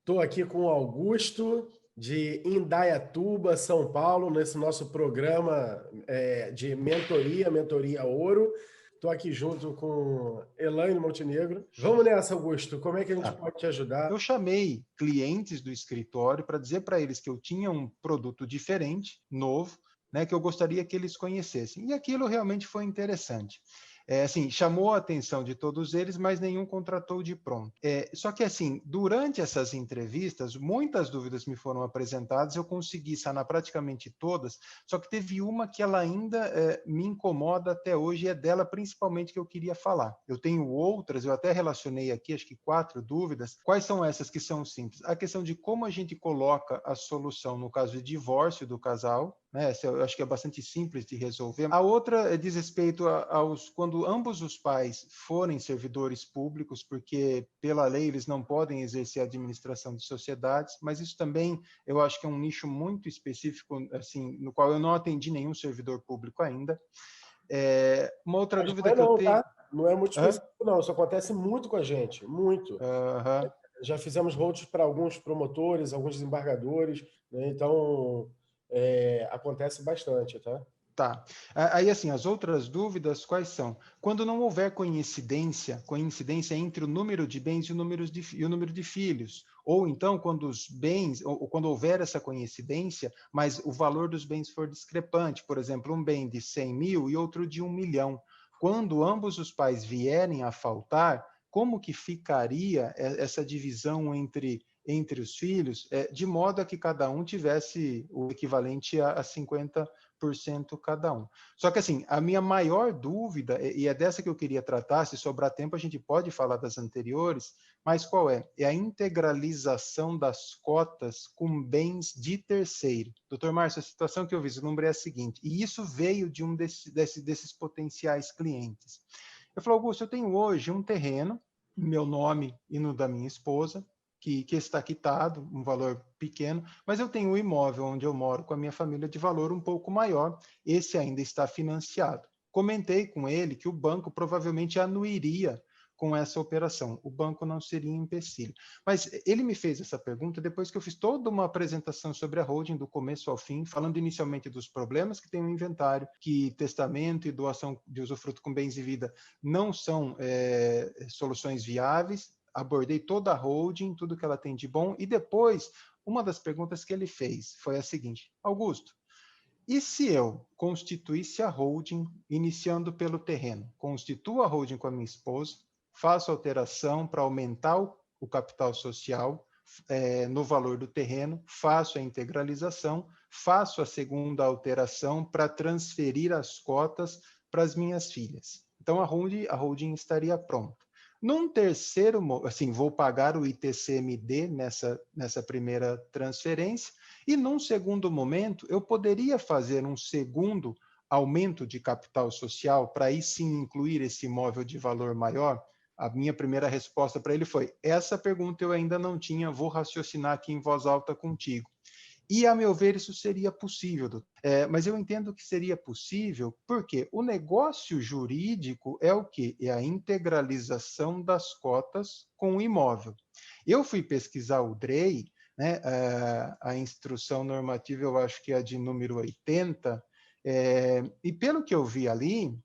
Estou aqui com o Augusto, de Indaiatuba, São Paulo, nesse nosso programa de Mentoria Ouro. Estou aqui junto com Elaine Montenegro. Vamos nessa, Augusto. Como é que a gente pode te ajudar? Eu chamei clientes do escritório para dizer para eles que eu tinha um produto diferente, novo, né, que eu gostaria que eles conhecessem. E aquilo realmente foi interessante. Assim, chamou a atenção de todos eles, mas nenhum contratou de pronto. Só que, assim, durante essas entrevistas, muitas dúvidas me foram apresentadas, eu consegui sanar praticamente todas, só que teve uma que ela ainda me incomoda até hoje, e é dela principalmente que eu queria falar. Eu tenho outras, eu até relacionei aqui, acho que 4 dúvidas. Quais são essas que são simples? A questão de como a gente coloca a solução no caso de divórcio do casal, né? Essa eu acho que é bastante simples de resolver. A outra diz respeito aos quando ambos os pais forem servidores públicos, porque pela lei eles não podem exercer a administração de sociedades, mas isso também eu acho que é um nicho muito específico, assim, no qual eu não atendi nenhum servidor público ainda. Uma outra Mas dúvida não é que eu não, tenho... tá? Não é muito Hã? específico, não. Isso acontece muito com a gente, muito. Aham. Já fizemos roads para alguns promotores, alguns desembargadores, né? Então, acontece bastante, tá? Tá. Aí, assim, as outras dúvidas quais são? Quando não houver coincidência entre o número de bens e o número de filhos, ou então quando os bens, ou quando houver essa coincidência, mas o valor dos bens for discrepante, por exemplo, um bem de 100 mil e outro de 1 milhão. Quando ambos os pais vierem a faltar, como que ficaria essa divisão entre os filhos, de modo a que cada um tivesse o equivalente a 50% cada um. Só que, assim, a minha maior dúvida, e é dessa que eu queria tratar, se sobrar tempo a gente pode falar das anteriores, mas qual é? É a integralização das cotas com bens de terceiro. Doutor Márcio, a situação que eu vislumbrei é a seguinte, e isso veio de um desses potenciais clientes. Eu falei, Augusto, eu tenho hoje um terreno, meu nome e no da minha esposa, que está quitado, um valor pequeno, mas eu tenho um imóvel onde eu moro com a minha família de valor um pouco maior, esse ainda está financiado. Comentei com ele que o banco provavelmente anuiria com essa operação, o banco não seria um empecilho. Mas ele me fez essa pergunta depois que eu fiz toda uma apresentação sobre a holding, do começo ao fim, falando inicialmente dos problemas que tem o inventário, que testamento e doação de usufruto com bens e vida não são soluções viáveis, abordei toda a holding, tudo que ela tem de bom, e depois, uma das perguntas que ele fez foi a seguinte: Augusto, e se eu constituísse a holding iniciando pelo terreno? Constituo a holding com a minha esposa, faço alteração para aumentar o capital social no valor do terreno, faço a integralização, faço a segunda alteração para transferir as cotas para as minhas filhas. Então, a holding estaria pronta. Num terceiro, assim, vou pagar o ITCMD nessa primeira transferência, e num segundo momento, eu poderia fazer um segundo aumento de capital social para aí sim incluir esse imóvel de valor maior? A minha primeira resposta para ele foi: essa pergunta eu ainda não tinha, vou raciocinar aqui em voz alta contigo. E, a meu ver, isso seria possível. Mas eu entendo que seria possível porque o negócio jurídico é o quê? É a integralização das cotas com o imóvel. Eu fui pesquisar o DREI, né, a instrução normativa, eu acho que é a de número 80, e pelo que eu vi ali,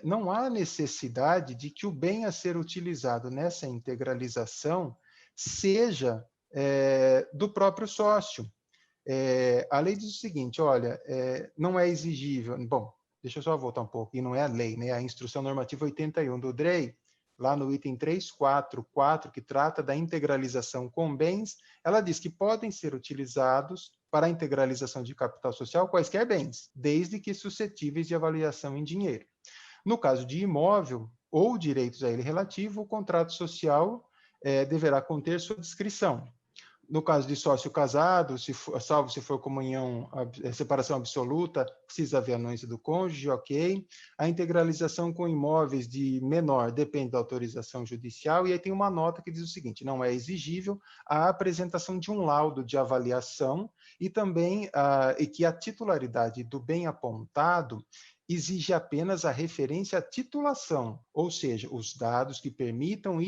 não há necessidade de que o bem a ser utilizado nessa integralização seja do próprio sócio. A lei diz o seguinte, olha, não é exigível, bom, deixa eu só voltar um pouco, e não é a lei, né? A instrução normativa 81 do DREI, lá no item 344, que trata da integralização com bens, ela diz que podem ser utilizados para a integralização de capital social quaisquer bens, desde que suscetíveis de avaliação em dinheiro. No caso de imóvel ou direitos a ele relativo, o contrato social deverá conter sua descrição. No caso de sócio casado, salvo se for comunhão, separação absoluta, precisa haver anuência do cônjuge, ok. A integralização com imóveis de menor depende da autorização judicial, e aí tem uma nota que diz o seguinte: não é exigível a apresentação de um laudo de avaliação e também e que a titularidade do bem apontado exige apenas a referência à titulação, ou seja, os dados que permitam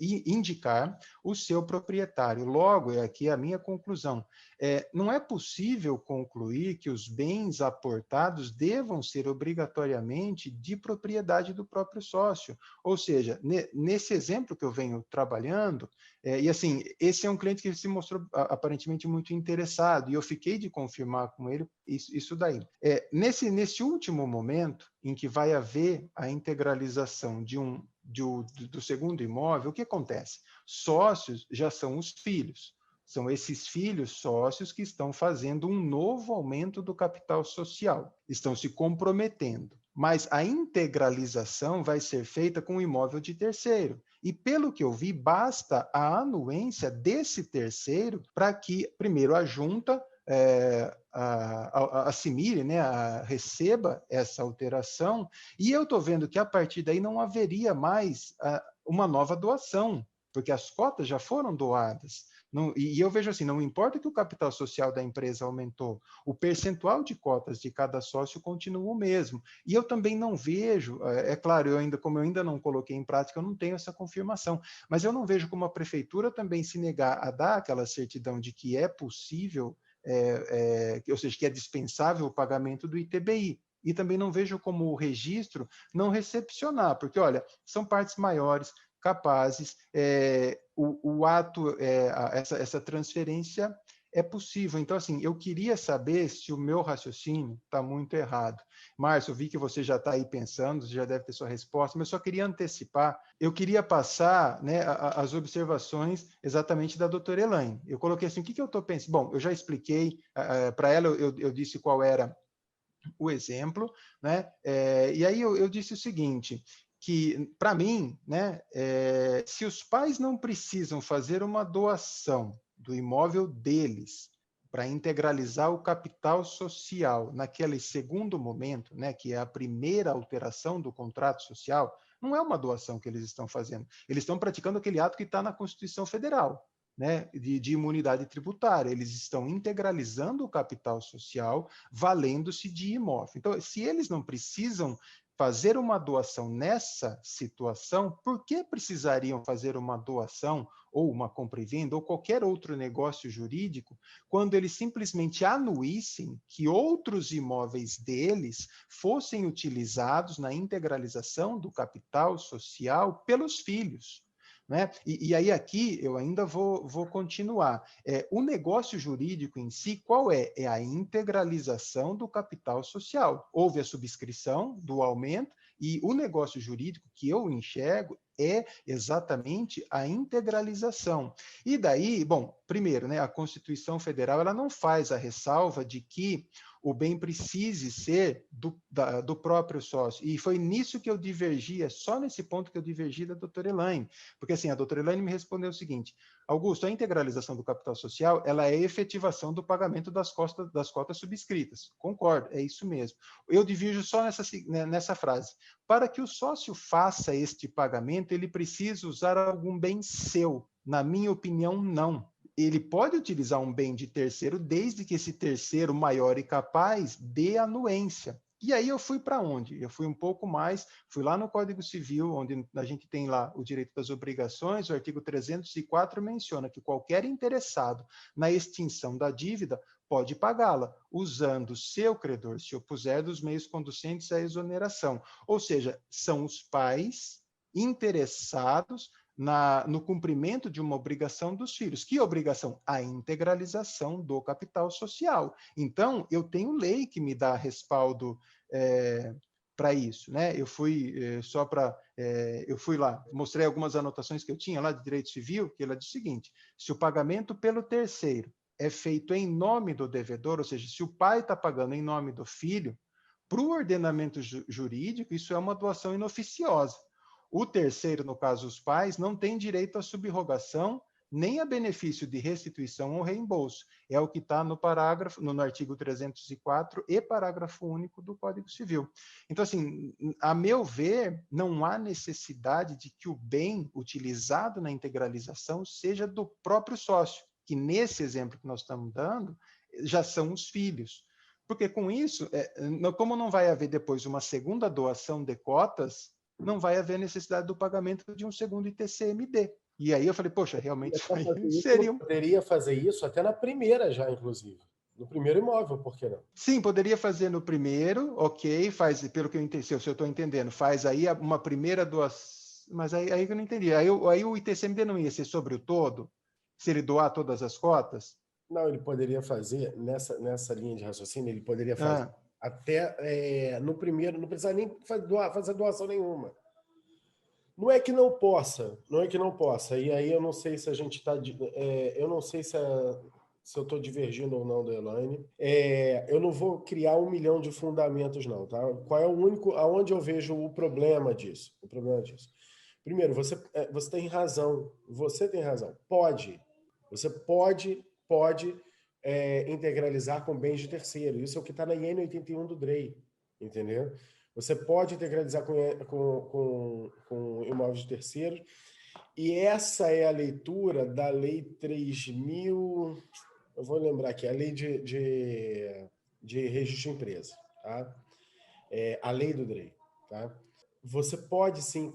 indicar o seu proprietário. Logo, é aqui a minha conclusão. Não é possível concluir que os bens aportados devam ser obrigatoriamente de propriedade do próprio sócio. Ou seja, nesse exemplo que eu venho trabalhando, e assim, esse é um cliente que se mostrou aparentemente muito interessado, e eu fiquei de confirmar com ele isso daí. Nesse último momento, em que vai haver a integralização do segundo imóvel, o que acontece? Sócios já são os filhos. São esses filhos sócios que estão fazendo um novo aumento do capital social, estão se comprometendo. Mas a integralização vai ser feita com o imóvel de terceiro. E, pelo que eu vi, basta a anuência desse terceiro para que, primeiro, a junta assimile, né, receba essa alteração, e eu estou vendo que, a partir daí, não haveria mais uma nova doação, porque as cotas já foram doadas. E eu vejo assim, não importa que o capital social da empresa aumentou, o percentual de cotas de cada sócio continua o mesmo. E eu também não vejo, claro, como eu ainda não coloquei em prática, eu não tenho essa confirmação, mas eu não vejo como a prefeitura também se negar a dar aquela certidão de que é possível, ou seja, que é dispensável o pagamento do ITBI. E também não vejo como o registro não recepcionar, porque, olha, são partes maiores, capazes, o ato, essa transferência é possível. Então, assim, eu queria saber se o meu raciocínio está muito errado. Márcio, eu vi que você já está aí pensando, você já deve ter sua resposta, mas eu só queria antecipar, eu queria passar, né, as observações exatamente da doutora Elaine. Eu coloquei assim, o que eu estou pensando? Bom, eu já expliquei, para ela eu disse qual era o exemplo, né? E aí eu disse o seguinte, que, para mim, né, se os pais não precisam fazer uma doação do imóvel deles para integralizar o capital social naquele segundo momento, né, que é a primeira alteração do contrato social, não é uma doação que eles estão fazendo. Eles estão praticando aquele ato que está na Constituição Federal, né, de imunidade tributária. Eles estão integralizando o capital social, valendo-se de imóvel. Então, se eles não precisam fazer uma doação nessa situação, por que precisariam fazer uma doação ou uma compra e venda ou qualquer outro negócio jurídico quando eles simplesmente anuíssem que outros imóveis deles fossem utilizados na integralização do capital social pelos filhos? Né? E aí aqui eu ainda vou continuar. O negócio jurídico em si, qual é? É a integralização do capital social. Houve a subscrição do aumento e o negócio jurídico que eu enxergo é exatamente a integralização. E daí, bom, primeiro, né, a Constituição Federal ela não faz a ressalva de que o bem precise ser do próprio sócio. E foi nisso que eu divergi, é só nesse ponto que eu divergi da doutora Elaine. Porque assim, a doutora Elaine me respondeu o seguinte, Augusto, a integralização do capital social, ela é a efetivação do pagamento das cotas subscritas. Concordo, é isso mesmo. Eu divirjo só nessa frase. Para que o sócio faça este pagamento, ele precisa usar algum bem seu. Na minha opinião, não. Ele pode utilizar um bem de terceiro, desde que esse terceiro maior e capaz dê anuência. E aí eu fui para onde? Eu fui um pouco mais, fui lá no Código Civil, onde a gente tem lá o direito das obrigações, o artigo 304 menciona que qualquer interessado na extinção da dívida pode pagá-la, usando seu credor se opuser dos meios conducentes à exoneração. Ou seja, são os pais interessados no cumprimento de uma obrigação dos filhos. Que obrigação? A integralização do capital social. Então, eu tenho lei que me dá respaldo para isso, né? Eu fui eu fui lá, mostrei algumas anotações que eu tinha lá de direito civil, que ela diz o seguinte: se o pagamento pelo terceiro é feito em nome do devedor, ou seja, se o pai está pagando em nome do filho, para o ordenamento jurídico, isso é uma doação inoficiosa. O terceiro, no caso os pais, não tem direito à subrogação nem a benefício de restituição ou reembolso. É o que está no artigo 304 e parágrafo único do Código Civil. Então, assim, a meu ver, não há necessidade de que o bem utilizado na integralização seja do próprio sócio, que nesse exemplo que nós estamos dando, já são os filhos. Porque com isso, como não vai haver depois uma segunda doação de cotas, não vai haver necessidade do pagamento de um segundo ITCMD. E aí eu falei, poxa, realmente isso aí seria um... Poderia fazer isso até na primeira já, inclusive. No primeiro imóvel, por que não? Sim, poderia fazer no primeiro, ok, faz, pelo que eu entendi, se eu estou entendendo, faz aí uma primeira doação, mas aí que eu não entendi. Aí o ITCMD não ia ser sobre o todo? Se ele doar todas as cotas? Não, ele poderia fazer, nessa linha de raciocínio, ele poderia fazer até no primeiro, não precisa nem fazer doação nenhuma. Não é que não possa, não é que não possa. E aí eu não sei se a gente está... eu não sei se eu estou divergindo ou não do Elaine. Eu não vou criar 1 milhão de fundamentos, não, tá? Qual é o único... Aonde eu vejo o problema disso? O problema disso. Primeiro, você tem razão. Você tem razão. Você pode integralizar com bens de terceiro. Isso é o que está na IN 81 do DREI, entendeu? Você pode integralizar com imóveis de terceiros. E essa é a leitura da Lei 3.000... Eu vou lembrar aqui, a Lei de Registro de Empresa, tá? A Lei do DREI, tá? Você pode, sim,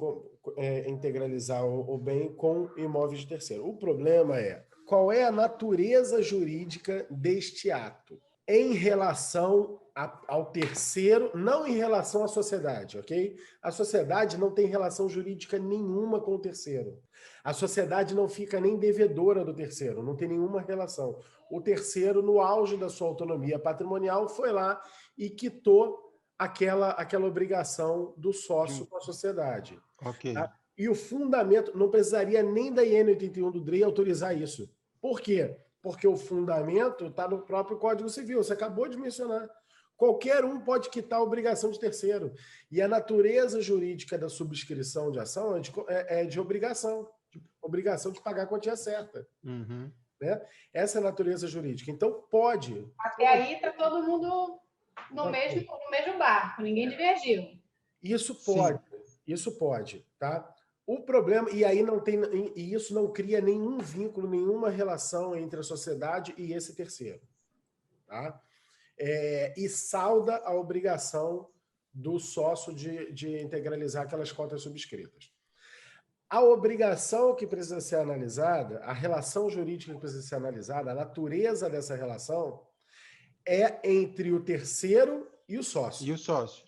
integralizar o bem com imóveis de terceiro. O problema é, qual é a natureza jurídica deste ato em relação ao terceiro, não em relação à sociedade, ok? A sociedade não tem relação jurídica nenhuma com o terceiro. A sociedade não fica nem devedora do terceiro, não tem nenhuma relação. O terceiro, no auge da sua autonomia patrimonial, foi lá e quitou aquela obrigação do sócio com a sociedade. Ok. Tá? E o fundamento, não precisaria nem da IN 81 do DREI autorizar isso. Por quê? Porque o fundamento está no próprio Código Civil, você acabou de mencionar. Qualquer um pode quitar a obrigação de terceiro. E a natureza jurídica da subscrição de ação é de obrigação de pagar a quantia certa. Uhum. Né? Essa é a natureza jurídica. Então, pode. Até aí está todo mundo no mesmo barco, ninguém divergiu. Isso pode, tá? O problema, e aí não tem, e isso não cria nenhum vínculo, nenhuma relação entre a sociedade e esse terceiro, tá? E salda a obrigação do sócio de integralizar aquelas cotas subscritas. A obrigação que precisa ser analisada, a relação jurídica que precisa ser analisada, a natureza dessa relação é entre o terceiro e o sócio. E o sócio.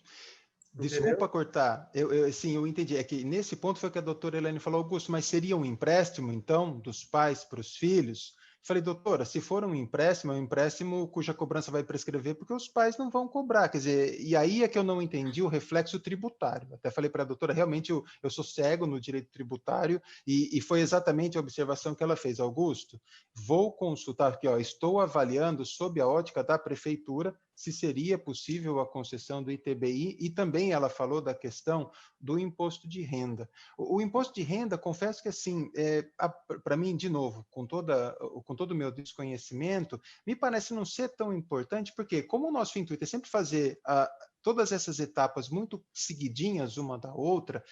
Desculpa cortar, sim, eu entendi. É que nesse ponto foi que a doutora Elaine falou, Augusto, mas seria um empréstimo, então, dos pais para os filhos? Falei, doutora, se for um empréstimo, é um empréstimo cuja cobrança vai prescrever porque os pais não vão cobrar. Quer dizer, e aí é que eu não entendi o reflexo tributário. Até falei para a doutora, realmente eu sou cego no direito tributário e foi exatamente a observação que ela fez. Augusto, vou consultar aqui, estou avaliando sob a ótica da prefeitura se seria possível a concessão do ITBI e também ela falou da questão do imposto de renda. O imposto de renda, confesso que assim, para mim, de novo, com todo o meu desconhecimento, me parece não ser tão importante, porque como o nosso intuito é sempre fazer todas essas etapas muito seguidinhas uma da outra,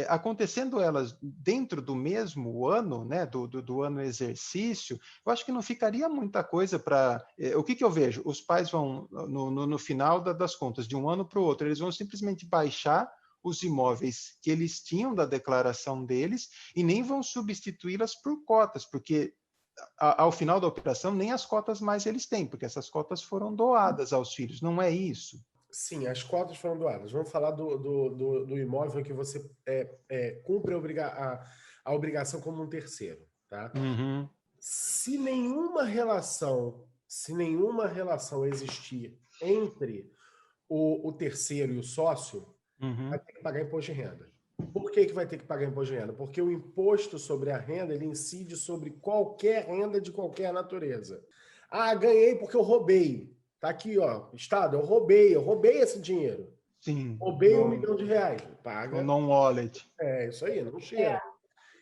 acontecendo elas dentro do mesmo ano, né, do ano exercício, eu acho que não ficaria muita coisa para... o que eu vejo? Os pais vão, no final das contas, de um ano para o outro, eles vão simplesmente baixar os imóveis que eles tinham da declaração deles e nem vão substituí-las por cotas, porque ao final da operação nem as cotas mais eles têm, porque essas cotas foram doadas aos filhos, não é isso? Sim, as cotas foram doadas. Vamos falar do imóvel que você cumpre a obrigação como um terceiro, tá? Uhum. Se nenhuma relação existir entre o terceiro e o sócio, vai ter que pagar imposto de renda. Por que vai ter que pagar imposto de renda? Porque o imposto sobre a renda, ele incide sobre qualquer renda de qualquer natureza. Ah, ganhei porque eu roubei. Tá aqui, Estado, eu roubei esse dinheiro. Sim. Roubei R$1 milhão. Paga. O non-wallet. Isso aí, não chega.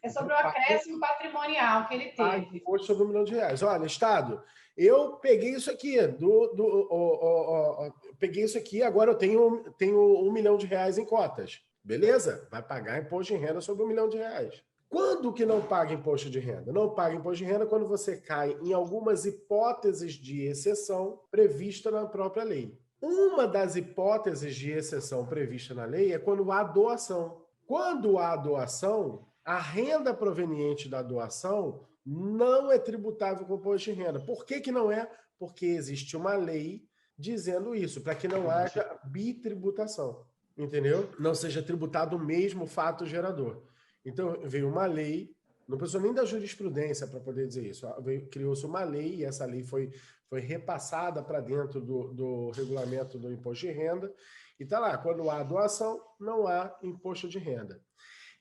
É sobre o acréscimo patrimonial que ele teve. Imposto sobre R$1 milhão. Olha, Estado, eu peguei isso aqui, peguei isso aqui, agora eu tenho R$1 milhão em cotas. Beleza? Vai pagar imposto de renda sobre R$1 milhão. Quando que não paga imposto de renda? Não paga imposto de renda quando você cai em algumas hipóteses de exceção prevista na própria lei. Uma das hipóteses de exceção prevista na lei é quando há doação. Quando há doação, a renda proveniente da doação não é tributável com imposto de renda. Por que que não é? Porque existe uma lei dizendo isso, para que não haja bitributação, entendeu? Não seja tributado o mesmo fato gerador. Então, veio uma lei, não precisou nem da jurisprudência para poder dizer isso, criou-se uma lei e essa lei foi repassada para dentro do regulamento do imposto de renda, e está lá, quando há doação, não há imposto de renda.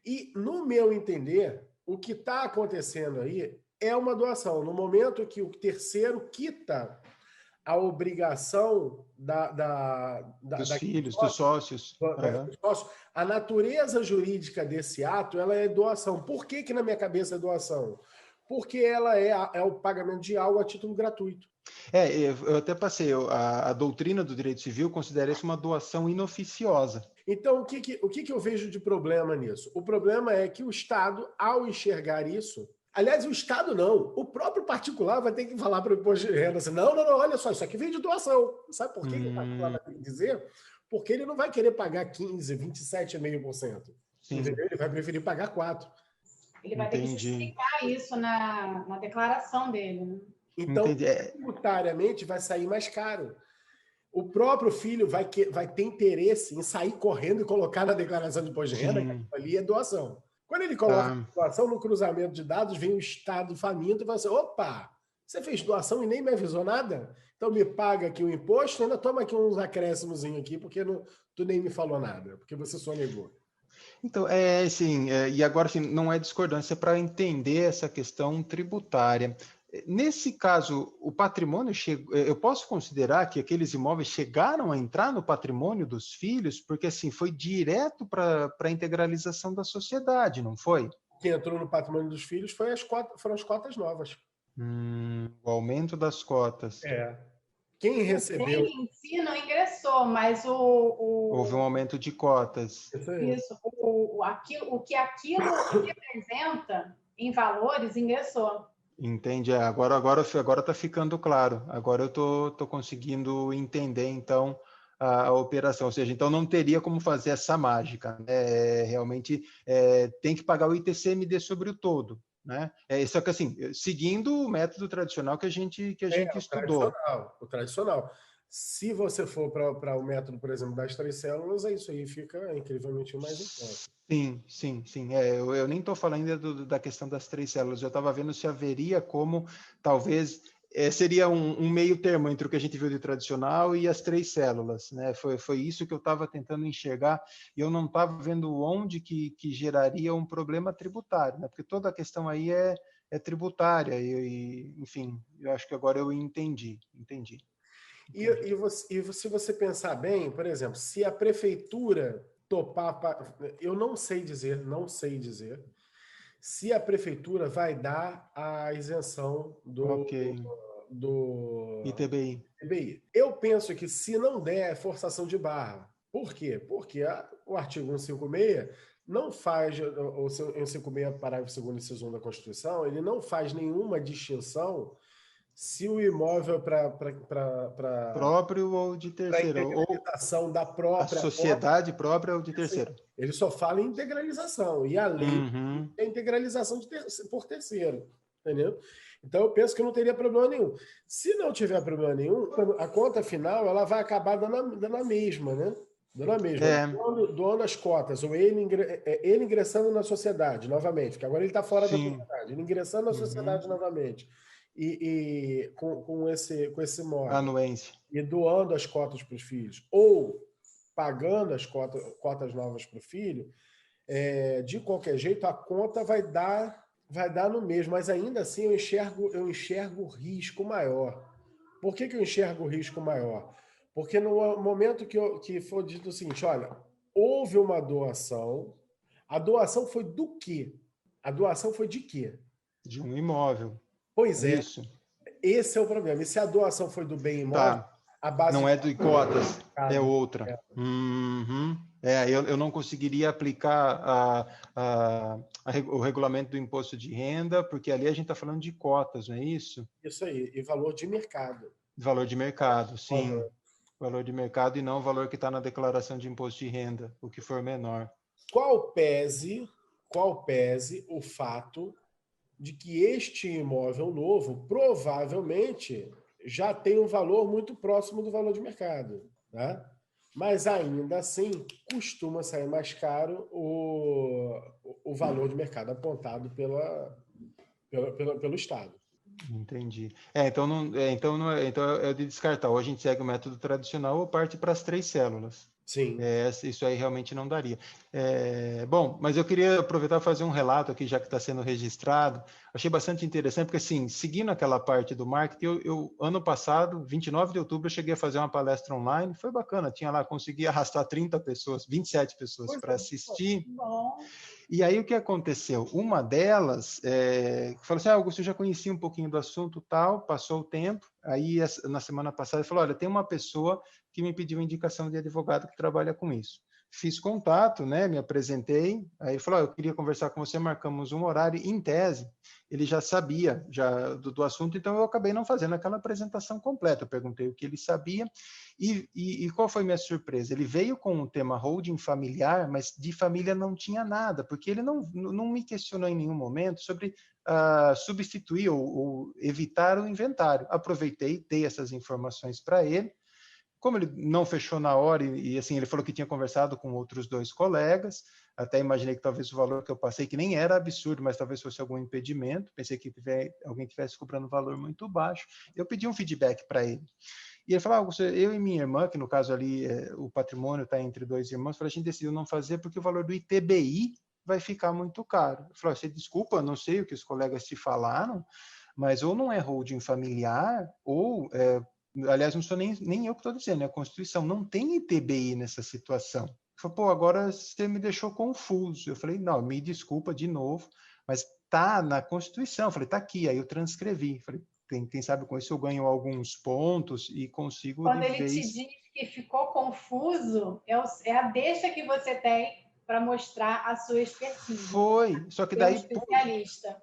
E, no meu entender, o que está acontecendo aí é uma doação. No momento que o terceiro quita a obrigação dos filhos, dos sócios. A natureza jurídica desse ato, ela é doação. Por que que na minha cabeça é doação? Porque ela é o pagamento de algo a título gratuito. Eu até passei, a doutrina do direito civil considera isso uma doação inoficiosa. Então, o que eu vejo de problema nisso? O problema é que o Estado, ao enxergar isso, aliás, o Estado não, o próprio particular vai ter que falar para o imposto de renda assim, não, olha só, isso aqui vem de doação. Sabe por que o particular vai ter que dizer? Porque ele não vai querer pagar 15, 27,5%. Entendeu? Ele vai preferir pagar 4%. Ele vai ter que justificar isso na declaração dele, né? Então, tributariamente, vai sair mais caro. O próprio filho vai ter interesse em sair correndo e colocar na declaração de imposto de renda, que ali é doação. Quando ele coloca doação no cruzamento de dados, vem o Estado faminto e fala assim, opa, você fez doação e nem me avisou nada? Então me paga aqui o imposto e ainda toma aqui uns acréscimos aqui, porque tu nem me falou nada, porque você só negou. Então, e agora assim, não é discordância para entender essa questão tributária. Nesse caso, o patrimônio eu posso considerar que aqueles imóveis chegaram a entrar no patrimônio dos filhos, porque assim foi direto para a integralização da sociedade, não foi? Quem entrou no patrimônio dos filhos foram as cotas novas. O aumento das cotas. Quem recebeu... O em si não ingressou, mas houve um aumento de cotas. Isso. O que aquilo representa em valores ingressou. Entendi. Agora está ficando claro. Agora eu tô conseguindo entender, então, a operação. Ou seja, então não teria como fazer essa mágica. Né? Realmente tem que pagar o ITCMD sobre o todo. Né? Só que assim, seguindo o método tradicional que a gente estudou. O tradicional. Se você for para o método, por exemplo, das 3 células, isso aí fica incrivelmente mais em conta. Sim. Eu nem estou falando ainda da questão das 3 células. Eu estava vendo se haveria como, talvez, seria um meio termo entre o que a gente viu de tradicional e as 3 células. Né? Foi isso que eu estava tentando enxergar e eu não estava vendo onde que geraria um problema tributário, né? Porque toda a questão aí é tributária. Enfim, eu acho que agora eu entendi. E se você pensar bem, por exemplo, se a prefeitura topar, eu não sei dizer se a prefeitura vai dar a isenção do ITBI. Eu penso que se não der, é forçação de barra. Por quê? Porque o artigo 156 não faz, o 156, parágrafo 2º e 2º da Constituição, ele não faz nenhuma distinção se o imóvel próprio ou de terceiro, ou da própria a sociedade própria ou de terceiro. Ele só fala em integralização e a lei é integralização por terceiro, entendeu? Então eu penso que não teria problema nenhum. Se não tiver problema nenhum, a conta final ela vai acabar dando a mesma, né? Dando a mesma. Doando as cotas, ou ele ingressando na sociedade novamente, porque agora ele está fora da sociedade, ele ingressando na sociedade novamente. E com esse modo, anuência, e doando as cotas para os filhos, ou pagando as cotas novas para o filho, de qualquer jeito, a conta vai dar no mesmo, mas ainda assim eu enxergo risco maior. Por que eu enxergo risco maior? Porque no momento que for dito o seguinte, olha, houve uma doação, a doação foi do quê? A doação foi de quê? De um imóvel. Pois é, esse é o problema. E se a doação foi do bem imóvel, a base... Não é de cotas, é outra. Eu não conseguiria aplicar o regulamento do imposto de renda, porque ali a gente está falando de cotas, não é isso? Isso aí, e valor de mercado. Valor de mercado, sim. Valor de mercado e não o valor que está na declaração de imposto de renda, o que for menor. Qual pese o fato de que este imóvel novo provavelmente já tem um valor muito próximo do valor de mercado, né? Mas ainda assim costuma sair mais caro o valor de mercado apontado pelo Estado. Entendi. Então é de descartar. Ou a gente segue o método tradicional ou parte para as 3 células. Sim. Isso aí realmente não daria. Bom, mas eu queria aproveitar e fazer um relato aqui, já que está sendo registrado. Achei bastante interessante, porque, assim, seguindo aquela parte do marketing, ano passado, 29 de outubro, eu cheguei a fazer uma palestra online. Foi bacana, tinha lá, consegui arrastar 30 pessoas, 27 pessoas para assistir. Bom. E aí o que aconteceu? Uma delas falou assim, Augusto, eu já conhecia um pouquinho do assunto tal, passou o tempo, aí na semana passada ele falou, olha, tem uma pessoa que me pediu indicação de advogado que trabalha com isso. Fiz contato, né, me apresentei, aí ele falou, eu queria conversar com você, marcamos um horário, em tese, ele já sabia do assunto, então eu acabei não fazendo aquela apresentação completa, eu perguntei o que ele sabia, e qual foi minha surpresa? Ele veio com o tema holding familiar, mas de família não tinha nada, porque ele não me questionou em nenhum momento sobre substituir ou evitar o inventário. Aproveitei, dei essas informações para ele. Como ele não fechou na hora, assim, ele falou que tinha conversado com outros 2 colegas, até imaginei que talvez o valor que eu passei, que nem era absurdo, mas talvez fosse algum impedimento, pensei que alguém estivesse cobrando um valor muito baixo, eu pedi um feedback para ele. E ele falou, eu e minha irmã, que no caso ali o patrimônio está entre 2 irmãos, a gente decidiu não fazer porque o valor do ITBI vai ficar muito caro. Eu falei, você desculpa, não sei o que os colegas te falaram, mas ou não é holding familiar, ou, aliás, não sou nem eu que estou dizendo, é a Constituição, não tem ITBI nessa situação. Ele falou, pô, agora você me deixou confuso. Eu falei, não, me desculpa de novo, mas tá na Constituição. Eu falei, tá aqui, aí eu transcrevi. Eu falei, quem sabe com isso eu ganho alguns pontos e consigo Quando de ele vez... te diz que ficou confuso, é a deixa que você tem para mostrar a sua expertise. Foi, só que Ser um daí... especialista.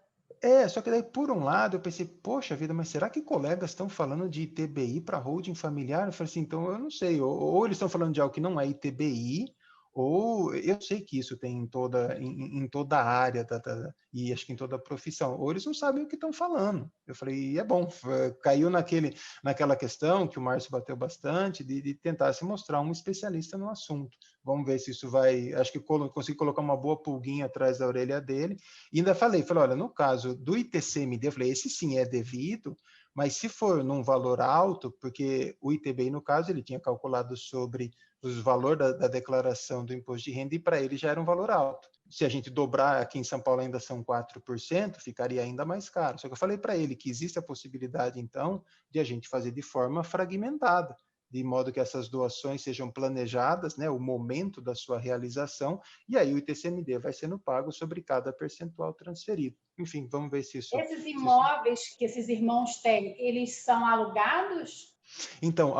Só que daí, por um lado, eu pensei, poxa vida, mas será que colegas estão falando de ITBI para holding familiar? Eu falei assim, então eu não sei, ou eles estão falando de algo que não é ITBI, ou eu sei que isso tem em toda a área, e acho que em toda a profissão, ou eles não sabem o que estão falando. Eu falei, é bom, caiu naquela questão que o Márcio bateu bastante, de tentar se mostrar um especialista no assunto. Vamos ver se isso vai, acho que consigo colocar uma boa pulguinha atrás da orelha dele. E ainda falei, olha, no caso do ITCMD, eu falei, esse sim é devido, mas se for num valor alto, porque o ITBI, no caso, ele tinha calculado sobre os valores da declaração do imposto de renda e para ele já era um valor alto. Se a gente dobrar, aqui em São Paulo ainda são 4%, ficaria ainda mais caro. Só que eu falei para ele que existe a possibilidade, então, de a gente fazer de forma fragmentada, de modo que essas doações sejam planejadas, né, o momento da sua realização, e aí o ITCMD vai sendo pago sobre cada percentual transferido. Enfim, vamos ver se isso... Esses imóveis que esses irmãos têm, eles são alugados? Então,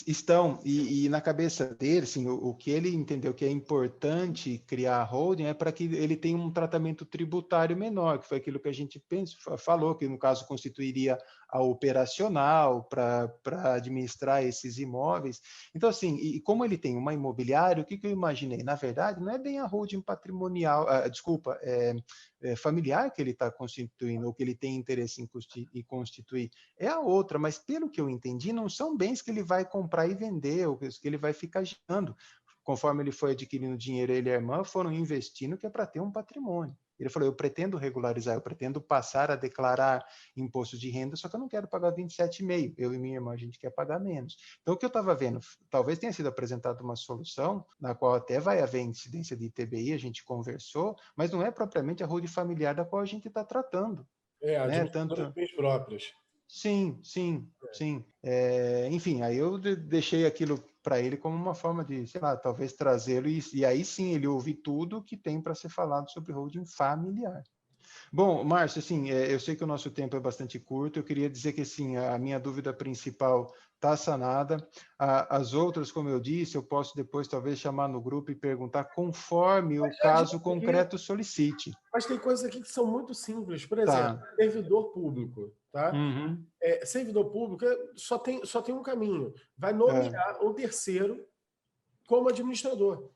estão, e na cabeça dele, assim, o que ele entendeu que é importante criar a holding é para que ele tenha um tratamento tributário menor, que foi aquilo que a gente falou, que no caso constituiria a operacional para administrar esses imóveis. Então, assim, e como ele tem uma imobiliária, o que eu imaginei? Na verdade, não é bem a holding patrimonial, familiar que ele está constituindo, ou que ele tem interesse em constituir, é a outra, mas pelo que eu entendi, não são bens que ele vai comprar e vender, ou que ele vai ficar girando. Conforme ele foi adquirindo dinheiro, ele e a irmã foram investindo, que é para ter um patrimônio. Ele falou, eu pretendo regularizar, eu pretendo passar a declarar imposto de renda, só que eu não quero pagar 27,5%. Eu e minha irmã, a gente quer pagar menos. Então, o que eu estava vendo, talvez tenha sido apresentada uma solução, na qual até vai haver incidência de ITBI, a gente conversou, mas não é propriamente a holding familiar da qual a gente está tratando. Administrador de bens próprios. Sim. Enfim, aí eu deixei aquilo para ele como uma forma de, sei lá, talvez trazê-lo e aí sim ele ouve tudo que tem para ser falado sobre holding familiar. Bom, Márcio, assim, eu sei que o nosso tempo é bastante curto, eu queria dizer que, assim, a minha dúvida principal está sanada. As outras, como eu disse, eu posso depois talvez chamar no grupo e perguntar conforme o Já caso adianta aqui, concreto solicite. mas tem coisas aqui que são muito simples. Por exemplo, Tá. servidor público, tá? Uhum. Servidor público só tem um caminho. Vai É. nomear um terceiro como administrador.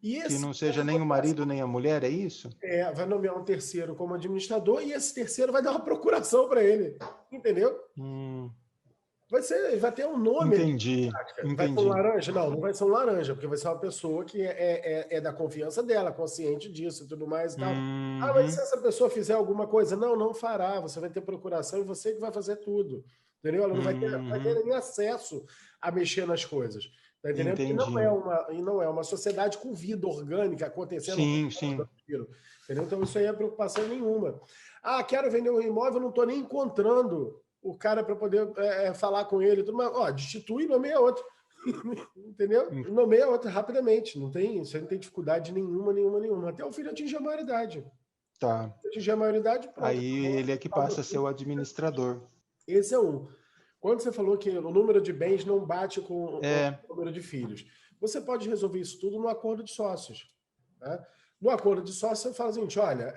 E Que esse não seja nem o marido nem a mulher, é isso? vai nomear um terceiro como administrador e esse terceiro vai dar uma procuração para ele. Entendeu? Hum, Vai ter um nome ali. entendi, Vai ser um entendi. laranja? Não, não vai ser um laranja, porque vai ser uma pessoa que é da confiança dela, consciente disso e tudo mais e tal. Ah, mas se Uhum. essa pessoa fizer alguma coisa? Não, não fará. Você vai ter procuração e você que vai fazer tudo. Entendeu? Ela não vai ter Uhum. nem acesso a mexer nas coisas. Tá entendendo? Entendi. E não é uma sociedade com vida orgânica acontecendo. Sim, sim. Entendeu? Então, isso aí é preocupação nenhuma. Ah, quero vender um imóvel, não estou nem encontrando o cara para poder falar com ele. Tudo mais. Ó, destitui e nomeia outro. Entendeu? Hum, Nomeia outro rapidamente. Você não tem dificuldade nenhuma. Até o filho atingir a maioridade. Tá. Atingir a maioridade, pronto. Aí ele é que passa a ser o administrador. Esse é um. Quando você falou que o número de bens não bate com É. o número de filhos, você pode resolver isso tudo no acordo de sócios. Né? No acordo de sócios, você fala o seguinte: olha,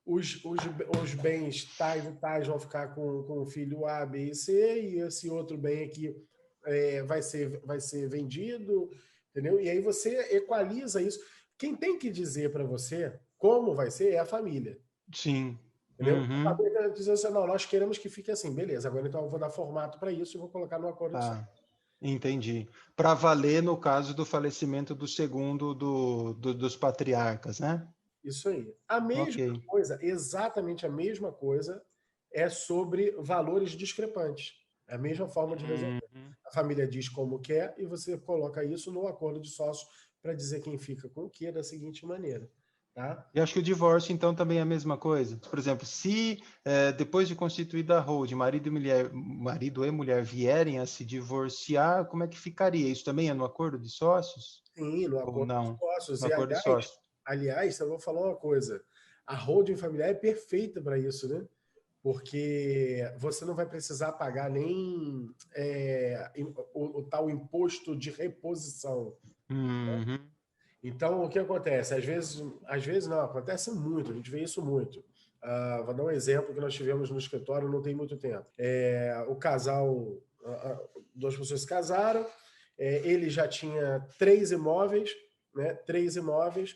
os bens tais e tais vão ficar com o filho A, B e C, e esse outro bem aqui vai ser vendido, entendeu? E aí você equaliza isso. Quem tem que dizer para você como vai ser é a família. Sim. Entendeu? A Uhum. família diz assim: não, nós queremos que fique assim, beleza, agora então eu vou dar formato para isso e vou colocar no acordo de sócios. Tá. Entendi. Para valer no caso do falecimento do segundo dos patriarcas, né? Isso aí. A Ok. mesma coisa, exatamente a mesma coisa, é sobre valores discrepantes. É a mesma forma de resolver. Uhum. A família diz como quer e você coloca isso no acordo de sócios para dizer quem fica com o que da seguinte maneira. Tá? E acho que o divórcio, então, também é a mesma coisa. Por exemplo, se depois de constituída a holding, marido e mulher vierem a se divorciar, como é que ficaria? Isso também é no acordo de sócios? Sim, no Ou acordo de não? sócios. No E, acordo de sócios. aliás, eu vou falar uma coisa. A holding familiar é perfeita para isso, né? Porque você não vai precisar pagar nem o tal imposto de reposição. Uhum. Então, o que acontece? Às vezes não, acontece muito, a gente vê isso muito. Vou dar um exemplo que nós tivemos no escritório não tem muito tempo. O casal, duas pessoas se casaram, ele já tinha 3 imóveis, né? 3 imóveis,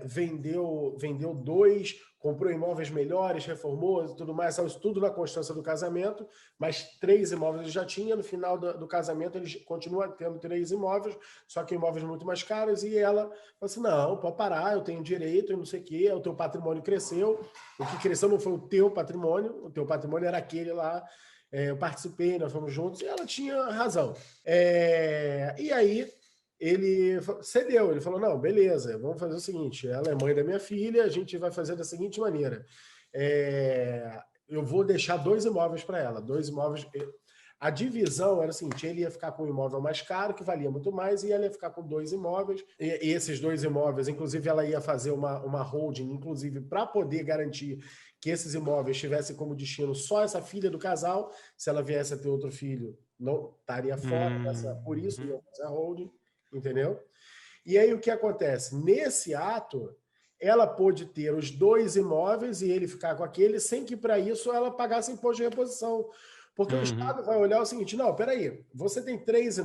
vendeu 2, comprou imóveis melhores, reformou e tudo mais, isso tudo na constância do casamento, mas 3 imóveis ele já tinha. No final do casamento, ele continua tendo 3 imóveis, só que imóveis muito mais caros, e ela falou assim: não, pode parar, eu tenho direito, não sei o quê, o teu patrimônio cresceu, o que cresceu não foi o teu patrimônio era aquele lá, eu participei, nós fomos juntos, e ela tinha razão. E aí ele cedeu, ele falou: não, beleza, vamos fazer o seguinte, ela é mãe da minha filha, a gente vai fazer da seguinte maneira, eu vou deixar 2 imóveis para ela, 2 imóveis. A divisão era o seguinte: ele ia ficar com um imóvel mais caro, que valia muito mais, e ela ia ficar com 2 imóveis, e esses 2 imóveis, inclusive ela ia fazer uma holding, inclusive para poder garantir que esses imóveis tivessem como destino só essa filha do casal. Se ela viesse a ter outro filho, não estaria fora por isso, não fazer a holding. Entendeu? E aí o que acontece? Nesse ato, ela pôde ter os 2 imóveis e ele ficar com aquele, sem que para isso ela pagasse imposto de reposição. Porque o Estado vai olhar o seguinte: não, peraí, você tem 3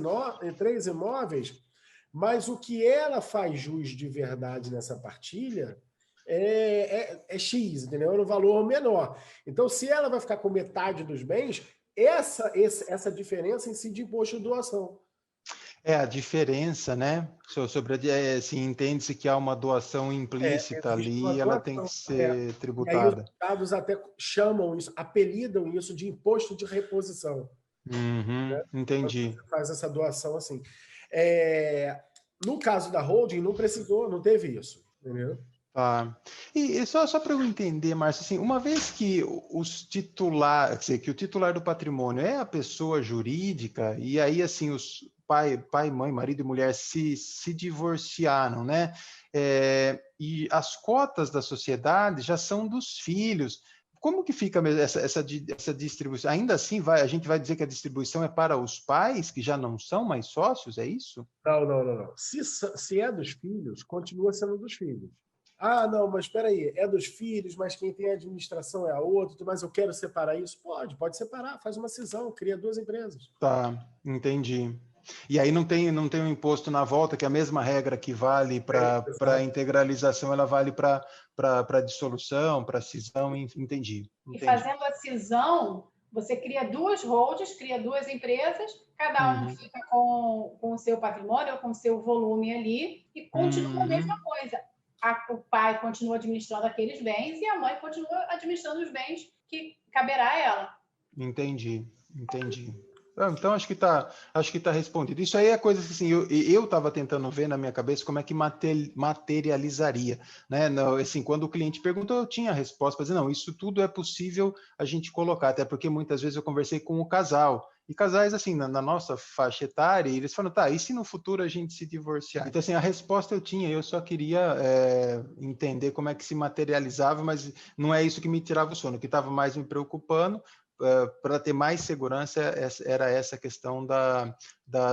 imóveis, mas o que ela faz jus de verdade nessa partilha é X, entendeu? É um valor menor. Então, se ela vai ficar com metade dos bens, essa diferença incide de imposto de doação. A diferença, né? Se entende-se que há uma doação implícita Existe uma ali, ela tem que doação. ser E aí os tributada. estados até chamam isso, apelidam isso de imposto de reposição. Né? Entendi. Você faz essa doação assim. No caso da holding, não precisou, não teve isso, entendeu? Tá. E só para eu entender, Márcio, assim, uma vez que que o titular do patrimônio é a pessoa jurídica, e aí assim os pai, mãe, marido e mulher se divorciaram, né? e as cotas da sociedade já são dos filhos. Como que fica essa distribuição? Ainda assim, a gente vai dizer que a distribuição é para os pais, que já não são mais sócios, é isso? Não. Se é dos filhos, continua sendo dos filhos. Ah, não, mas espera aí, é dos filhos, mas quem tem a administração é a outra, mas eu quero separar isso? Pode separar, faz uma cisão, cria 2 empresas. Tá, entendi. E aí não tem um imposto na volta, que é a mesma regra que vale para a integralização, ela vale para a dissolução, para a cisão, entendi. E fazendo a cisão, você cria 2 holdings, cria 2 empresas, cada um fica com o seu patrimônio, ou com o seu volume ali, e continua a mesma coisa. O pai continua administrando aqueles bens e a mãe continua administrando os bens que caberá a ela. Entendi. Então, acho que tá respondido. Isso aí é coisa que assim, eu estava tentando ver na minha cabeça como é que materializaria, né? Assim, quando o cliente perguntou, eu tinha a resposta para dizer, não, isso tudo é possível a gente colocar, até porque muitas vezes eu conversei com o casal, e casais, assim, na nossa faixa etária, eles falam, tá, e se no futuro a gente se divorciar? Então, assim, a resposta eu tinha, eu só queria entender como é que se materializava, mas não é isso que me tirava o sono. O que estava mais me preocupando, para ter mais segurança, era essa questão da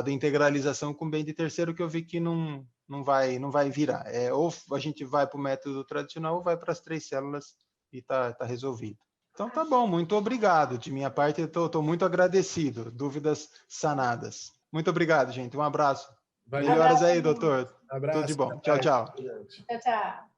integralização com bem de terceiro, que eu vi que não vai virar. Ou a gente vai para o método tradicional ou vai para as 3 células e tá resolvido. Então tá bom, muito obrigado. De minha parte, eu estou muito agradecido. Dúvidas sanadas. Muito obrigado, gente. Um abraço. Melhoras aí, doutor. Abraço. Tudo de bom. Tchau. Tchau.